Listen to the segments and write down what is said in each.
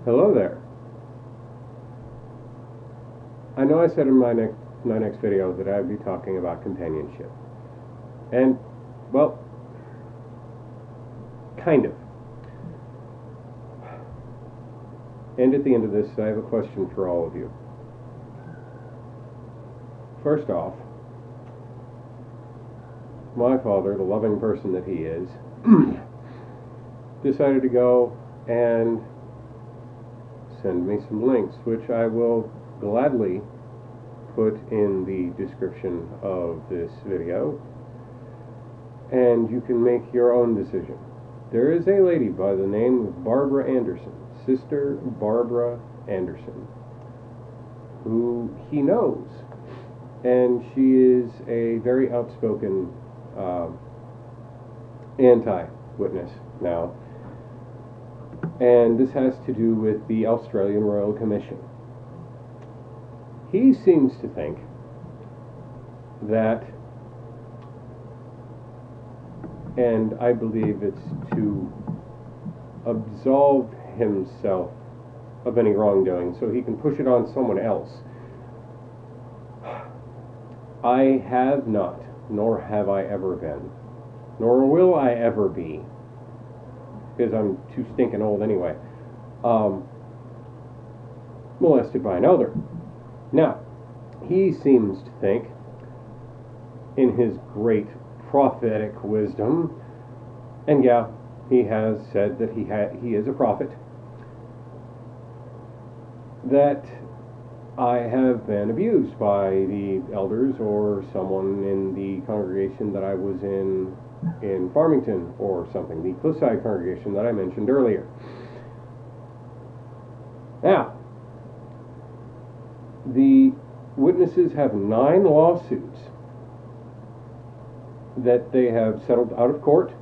Hello there. I know I said in my next video that I'd be talking about companionship. And, well, kind of. And at the end of this, I have a question for all of you. First off, my father, the loving person that he is, decided to go and send me some links, which I will gladly put in the description of this video, and you can make your own decision. There is a lady by the name of Barbra Anderson, Sister Barbra Anderson, who he knows, and she is a very outspoken anti-witness now. And this has to do with the Australian Royal Commission. He seems to think that, and I believe it's to absolve himself of any wrongdoing so he can push it on someone else. I have not, nor have I ever been, nor will I ever be, because I'm too stinking old anyway, molested by an elder. Now, he seems to think, in his great prophetic wisdom, and yeah, he has said that he is a prophet, that I have been abused by the elders or someone in the congregation that I was in Farmington or something, the Cliffside congregation that I mentioned earlier. Now, the witnesses have 9 lawsuits that they have settled out of court,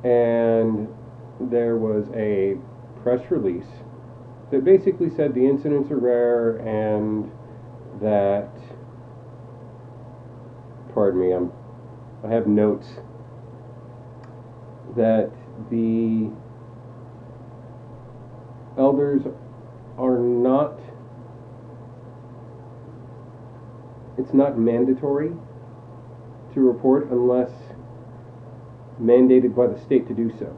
and there was a press release that basically said the incidents are rare and that, pardon me, I have notes, that the elders are not, it's not mandatory to report unless mandated by the state to do so.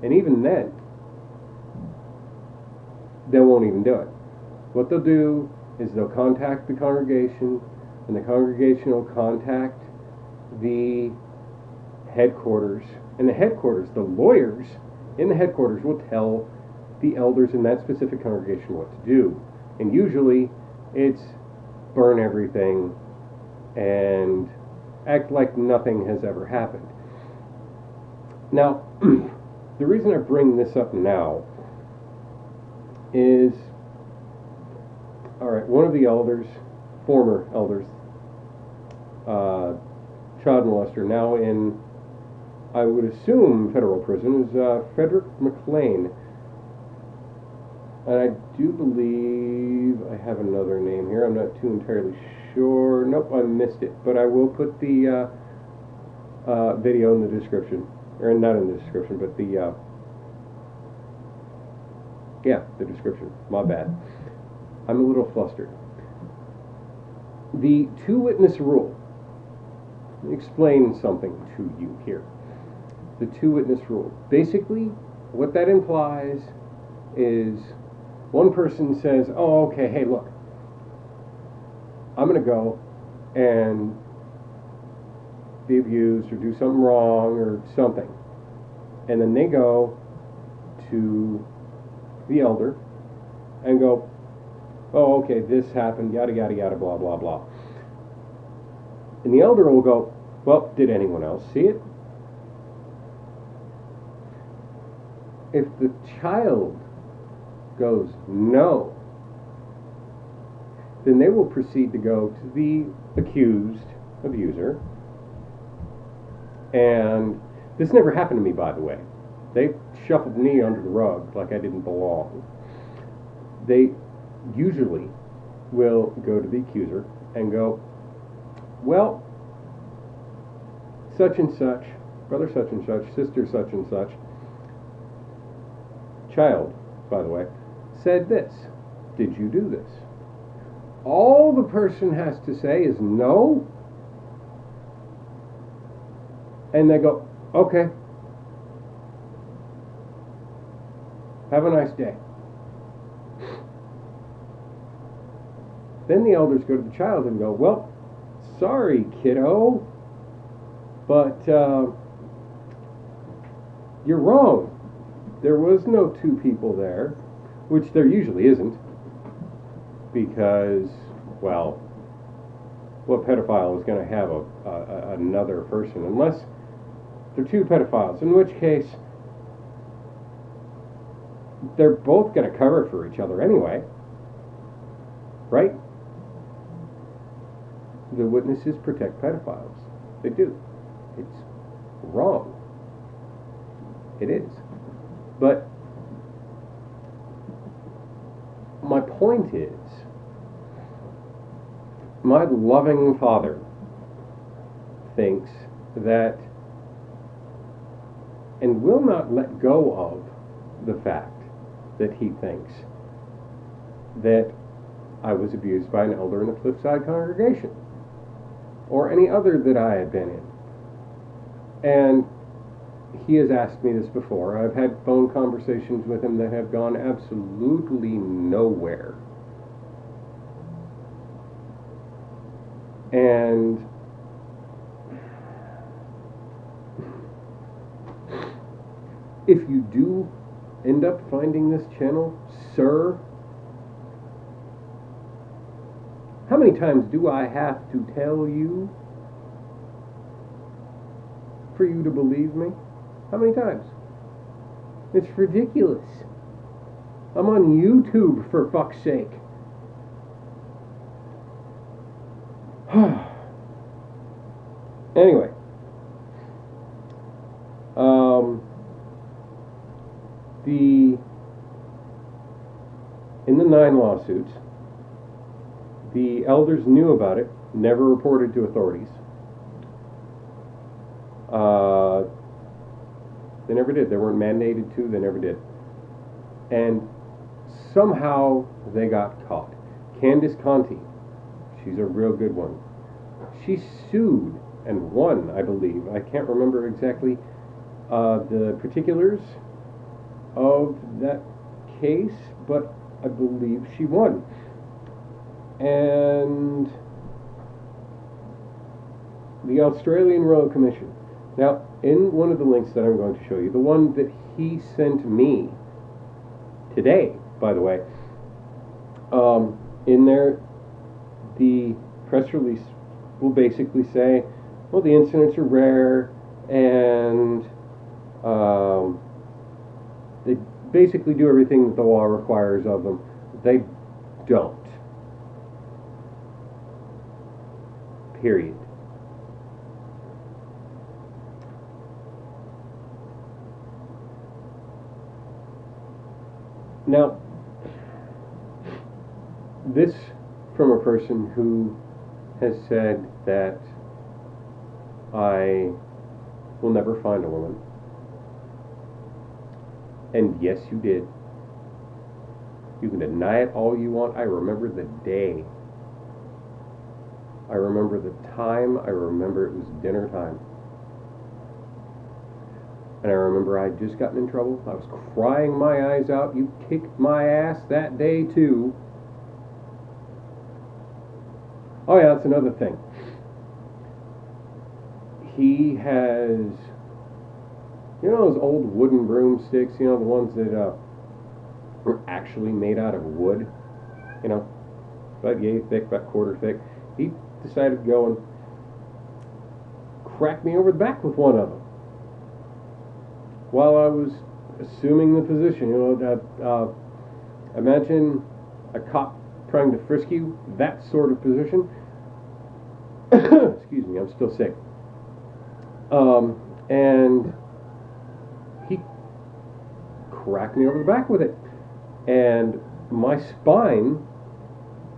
And even then, they won't even do it. What they'll do is they'll contact the congregation, and the congregation will contact the headquarters, and the headquarters, the lawyers in the headquarters will tell the elders in that specific congregation what to do. And usually it's burn everything and act like nothing has ever happened. Now, the reason I bring this up now is, alright, one of the elders, former elders, child molester, now in, I would assume, federal prison, is Frederick McLean. And I do believe I have another name here. I'm not too entirely sure. Nope, I missed it. But I will put the video in the description. Or not in the description, but the description. My bad. I'm a little flustered. The 2-witness rule. Let me explain something to you here. The 2-witness rule. Basically, what that implies is one person says, oh, okay, hey, look, I'm going to go and be abused or do something wrong or something. And then they go to the elder and go, oh, okay, this happened, yada, yada, yada, blah, blah, blah. And the elder will go, well, did anyone else see it? If the child goes, no, then they will proceed to go to the accused abuser. And this never happened to me, by the way. They shuffled me under the rug like I didn't belong. They usually will go to the accuser and go, well, such and such, brother such and such, sister such and such, child, by the way, said this. Did you do this? All the person has to say is no. And they go, okay. Have a nice day. Then the elders go to the child and go, well, sorry, kiddo, but you're wrong. There was no two people there, which there usually isn't, because, well, what pedophile is going to have another person, unless they're two pedophiles, in which case they're both going to cover for each other anyway, right? The witnesses protect pedophiles. They do. It's wrong. It is. But my point is, my loving father thinks that, and will not let go of the fact that he thinks that I was abused by an elder in the Cliffside congregation, or any other that I had been in. And he has asked me this before. I've had phone conversations with him that have gone absolutely nowhere. And if you do end up finding this channel, sir, how many times do I have to tell you for you to believe me? How many times? It's ridiculous. I'm on YouTube, for fuck's sake. Anyway. In the 9 lawsuits, the elders knew about it, never reported to authorities. They never did. They weren't mandated to. They never did. And somehow they got caught. Candace Conti, she's a real good one. She sued and won, I believe. I can't remember exactly the particulars of that case, but I believe she won. And the Australian Royal Commission. Now, in one of the links that I'm going to show you, the one that he sent me today, by the way, in there, the press release will basically say, well, the incidents are rare, and they basically do everything that the law requires of them. They don't. Period. Now, this from a person who has said that I will never find a woman. And yes, you did. You can deny it all you want. I remember the day. I remember the time. I remember it was dinner time. And I remember I'd just gotten in trouble. I was crying my eyes out. You kicked my ass that day too. Oh yeah, that's another thing. He has, you know those old wooden broomsticks, you know, the ones that were actually made out of wood, you know, about yay thick, about quarter thick. He decided to go and crack me over the back with one of them while I was assuming the position. You know, imagine a cop trying to frisk you, that sort of position. Excuse me, I'm still sick. And he cracked me over the back with it. And my spine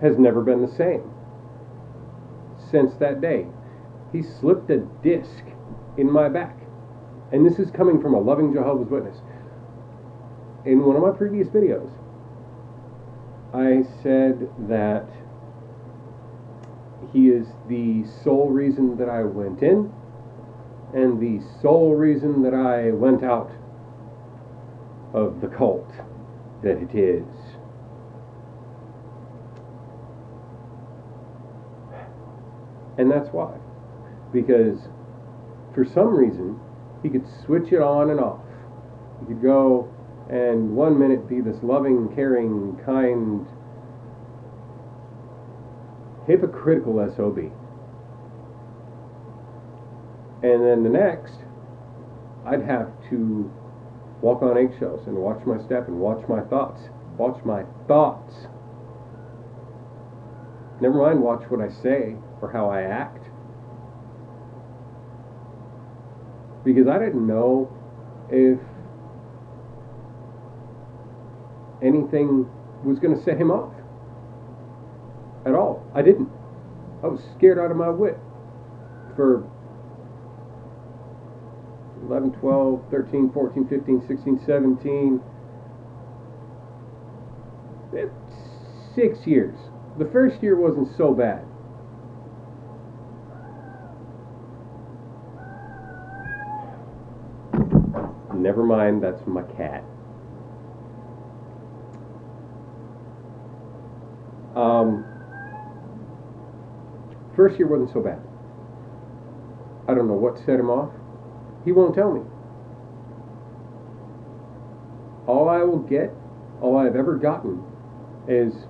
has never been the same since that day. He slipped a disc in my back. And this is coming from a loving Jehovah's Witness. in one of my previous videos, I said that he is the sole reason that I went in and the sole reason that I went out of the cult that it is. And that's why. Because for some reason, he could switch it on and off. He could go and 1 minute be this loving, caring, kind, hypocritical SOB. And then the next, I'd have to walk on eggshells and watch my step and watch my thoughts. Watch my thoughts. Never mind watch what I say or how I act. Because I didn't know if anything was going to set him off. At all. I didn't. I was scared out of my wit for 11, 12, 13, 14, 15, 16, 17, 6 years. The first year wasn't so bad. Never mind, that's my cat. First year wasn't so bad. I don't know what set him off. He won't tell me. All I will get, all I've ever gotten, is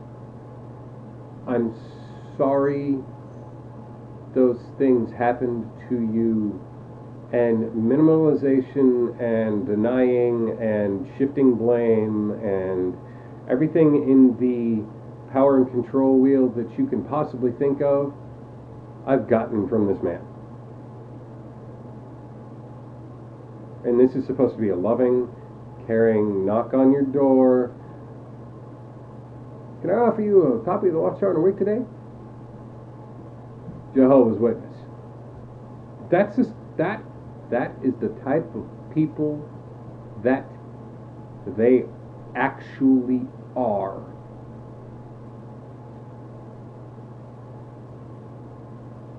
I'm sorry those things happened to you, and minimalization and denying and shifting blame and everything in the power and control wheel that you can possibly think of, I've gotten from this man. And this is supposed to be a loving, caring knock on your door. Can I offer you a copy of the Watchtower in a week today? Jehovah's Witness. That is the type of people that they actually are.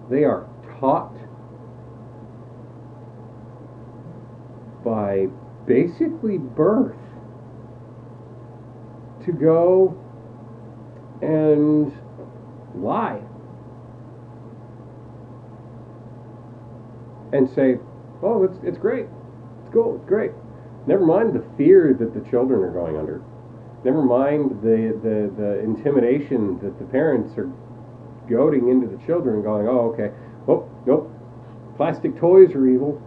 They are taught by basically birth to go and lie and say, oh, it's great, it's cool, it's great. Never mind the fear that the children are going under. Never mind the intimidation that the parents are goading into the children and going, oh, okay, oh, nope, plastic toys are evil,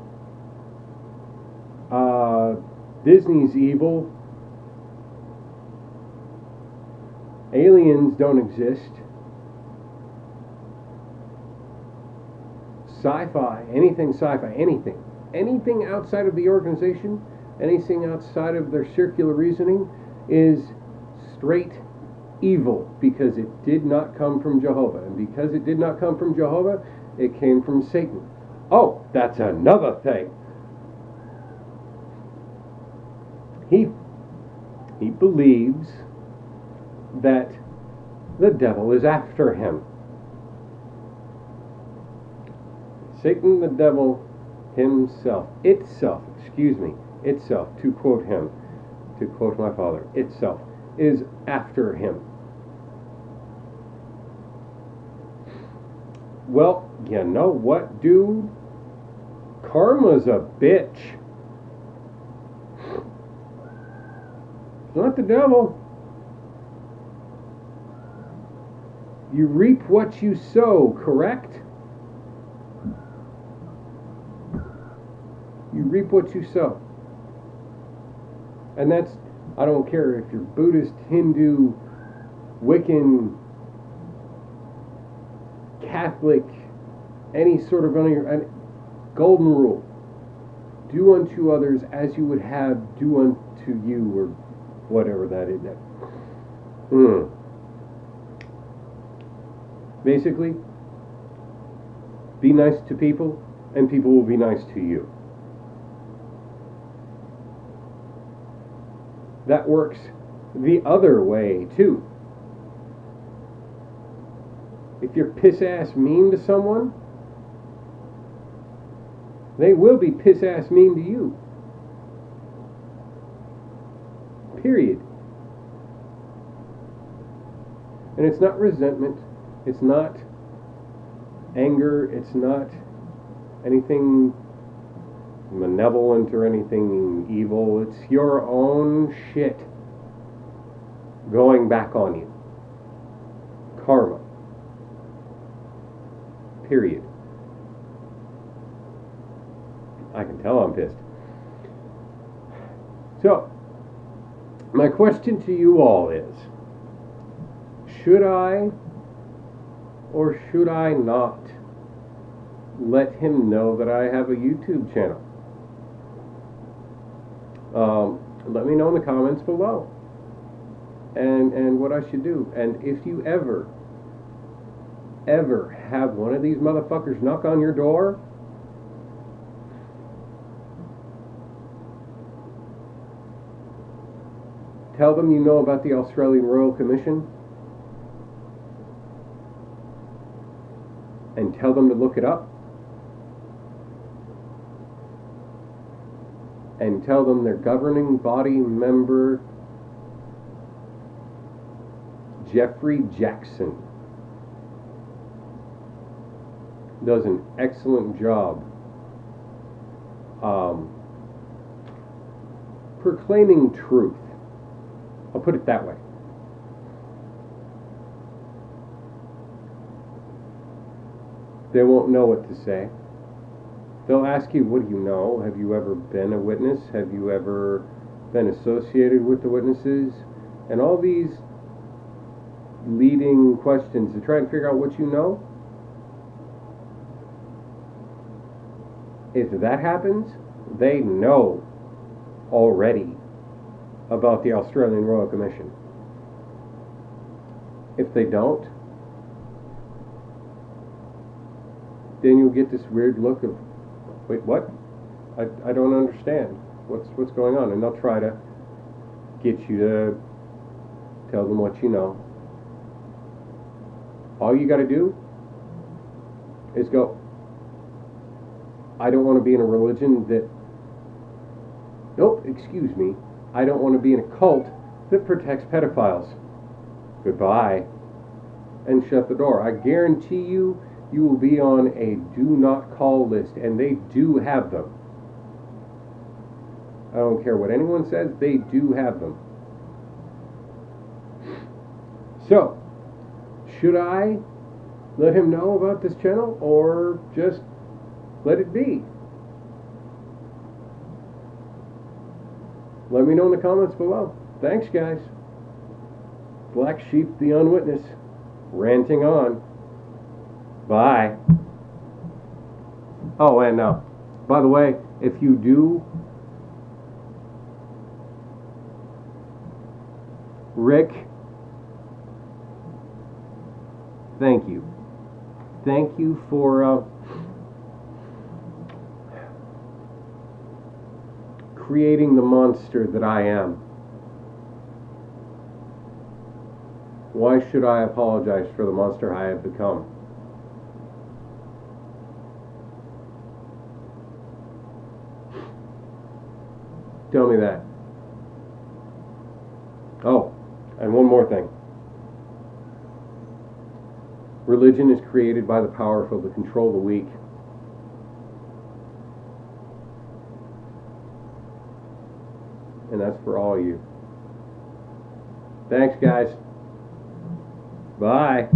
Disney's evil, aliens don't exist, sci-fi, anything outside of the organization, anything outside of their circular reasoning is straight evil, because it did not come from Jehovah. And because it did not come from Jehovah, it came from Satan. Oh, that's another thing. He believes that the devil is after him. Satan, the devil himself, itself, to quote him, to quote my father, itself, is after him. Well, you know what, dude? Karma's a bitch. It's not the devil. You reap what you sow, correct? You reap what you sow. And that's, I don't care if you're Buddhist, Hindu, Wiccan, Catholic, any sort of golden rule. Do unto others as you would have do unto you, or whatever that is. Basically, be nice to people, and people will be nice to you. that works the other way too. If you're piss-ass mean to someone, they will be piss-ass mean to you. Period. And it's not resentment, it's not anger, it's not anything malevolent or anything evil. It's your own shit going back on you. Karma. Period. I can tell I'm pissed. So, my question to you all is, should I or should I not let him know that I have a YouTube channel? Let me know in the comments below and what I should do. And if you ever have one of these motherfuckers knock on your door, tell them you know about the Australian Royal Commission and tell them to look it up. And tell them their governing body member, Jeffrey Jackson, does an excellent job proclaiming truth. I'll put it that way. They won't know what to say. They'll ask you, what do you know? Have you ever been a witness? Have you ever been associated with the witnesses? And all these leading questions to try and figure out what you know. If that happens, they know already about the Australian Royal Commission. If they don't, then you'll get this weird look of, wait, what? I don't understand. What's going on? And they'll try to get you to tell them what you know. All you got to do is go, I don't want to be in a religion that, nope, excuse me, I don't want to be in a cult that protects pedophiles. Goodbye. And shut the door. I guarantee you, you will be on a do not call list, and they do have them. I don't care what anyone says, they do have them. So, should I let him know about this channel, or just let it be? Let me know in the comments below. Thanks, guys. Black Sheep the Unwitness, ranting on. Bye. Oh, and by the way, if you do, Rick, thank you. Thank you for creating the monster that I am. Why should I apologize for the monster I have become? Tell me that. Oh, and one more thing. Religion is created by the powerful to control the weak. And that's for all of you. Thanks, guys. Bye.